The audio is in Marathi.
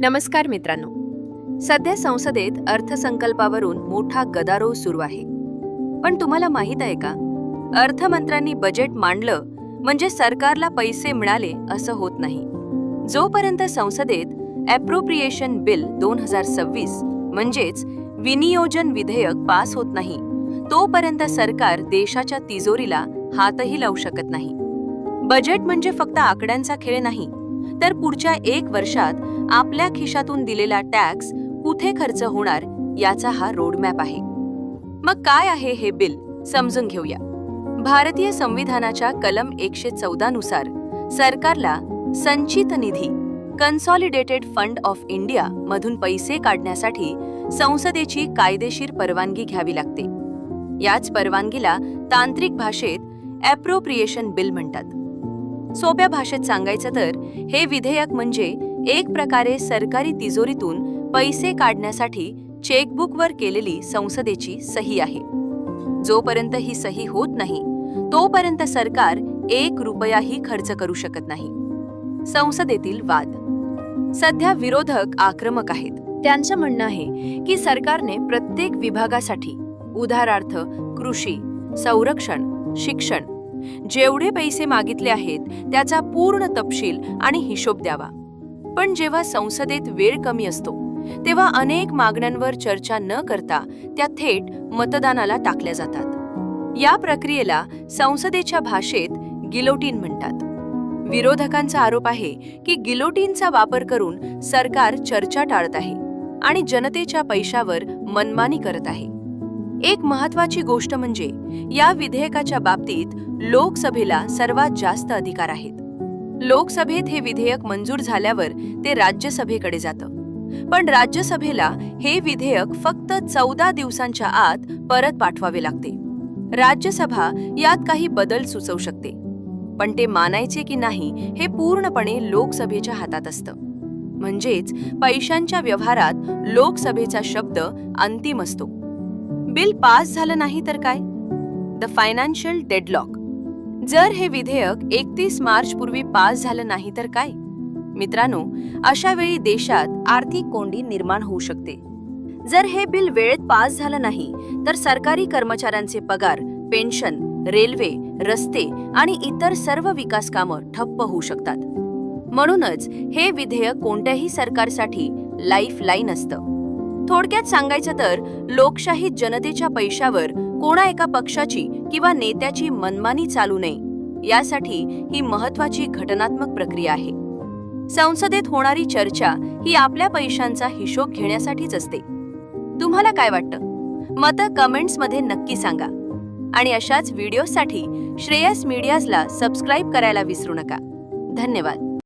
नमस्कार मित्रांनो. सध्या संसदेत अर्थसंकल्पावरून मोठा गदारोळ सुरू आहे. पण तुम्हाला माहित आहे का, अर्थमंत्र्यांनी बजेट मांडलं म्हणजे सरकारला पैसे मिळाले असं होत नाही. जोपर्यंत संसदेत अप्रोप्रिएशन बिल 2026 म्हणजेच विनियोजन विधेयक पास होत नाही, तोपर्यंत सरकार देशाच्या तिजोरीला हातही लावू शकत नाही. बजेट म्हणजे फक्त आकड्यांचा खेळ नाही, तर पुढच्या 1 वर्षात आपल्या खिशातून दिलेला टॅक्स कुठे खर्च होणार याचा हा रोडमॅप आहे. मग काय आहे हे बिल, समजून घेऊया. भारतीय संविधानाच्या कलम 114 नुसार सरकारला संचित निधी कन्सॉलिडेटेड फंड ऑफ इंडिया मधून पैसे काढण्यासाठी संसदेची कायदेशीर परवानगी घ्यावी लागते. याच परवानगीला तांत्रिक भाषेत अप्रोप्रिएशन बिल म्हणतात. सोप्या भाषेत सांगायचं तर हे विधेयक म्हणजे एक प्रकारे सरकारी तिजोरीतून पैसे काढण्यासाठी चेकबुकवर केलेली संसदेची सही आहे. जोपर्यंत ही सही होत नाही तोपर्यंत सरकार 1 रुपयाही खर्च करू शकत नाही. संसदेतील वाद. सध्या विरोधक आक्रमक आहेत. त्यांचं म्हणणं आहे की सरकारने प्रत्येक विभागासाठी, उदाहरणार्थ कृषी, संरक्षण, शिक्षण, जेवढे पैसे मागितले आहेत त्याचा पूर्ण तपशील आणि हिशोब द्यावा. पण जेव्हा संसदेत वेळ कमी असतो तेव्हा अनेक मागण्यांवर चर्चा न करता त्या थेट मतदानाला टाकल्या जातात. या प्रक्रियेला संसदेच्या भाषेत गिलोटीन म्हणतात. विरोधकांचा आरोप आहे की गिलोटीनचा वापर करून सरकार चर्चा टाळत आहे आणि जनतेच्या पैशावर मनमानी करत आहे. एक महत्त्वाची गोष्ट म्हणजे या विधेयकाच्या बाबतीत लोकसभेला सर्वात जास्त अधिकार आहेत. लोकसभेत हे विधेयक मंजूर झाल्यावर ते राज्यसभेकडे जातं. पण राज्यसभेला हे विधेयक फक्त 14 दिवसांच्या आत परत पाठवावे लागते. राज्यसभा यात काही बदल सुचवू शकते, पण ते मानायचे की नाही हे पूर्णपणे लोकसभेच्या हातात असतं. म्हणजेच पैशांच्या व्यवहारात लोकसभेचा शब्द अंतिम असतो. बिल पास झालं नाही तर काय? The financial deadlock. जर हे विधेयक 31 मार्च पूर्वी पास झालं नाही तर काय? मित्रांनो, अशा वेळी देशात आर्थिक कोंडी निर्माण होऊ शकते. जर हे बिल वेळेत पास झालं नाही तर सरकारी कर्मचाऱ्यांचे पगार, पेन्शन, रेल्वे, रस्ते आणि इतर सर्व विकास कामं ठप्प होऊ शकतात. म्हणूनच हे विधेयक कोणत्याही सरकारसाठी लाईफलाईन असतं. थोडक्यात सांगायचं तर लोकशाहीत जनतेच्या पैशावर कोणा एका पक्षाची किंवा नेत्याची मनमानी चालू नये यासाठी ही महत्त्वाची घटनात्मक प्रक्रिया आहे. संसदेत होणारी चर्चा ही आपल्या पैशांचा हिशोब घेण्यासाठीच असते. तुम्हाला काय वाटतं? मतं कमेंट्समध्ये नक्की सांगा. आणि अशाच व्हिडिओसाठी श्रेयस मीडियाजला सबस्क्राईब करायला विसरू नका. धन्यवाद.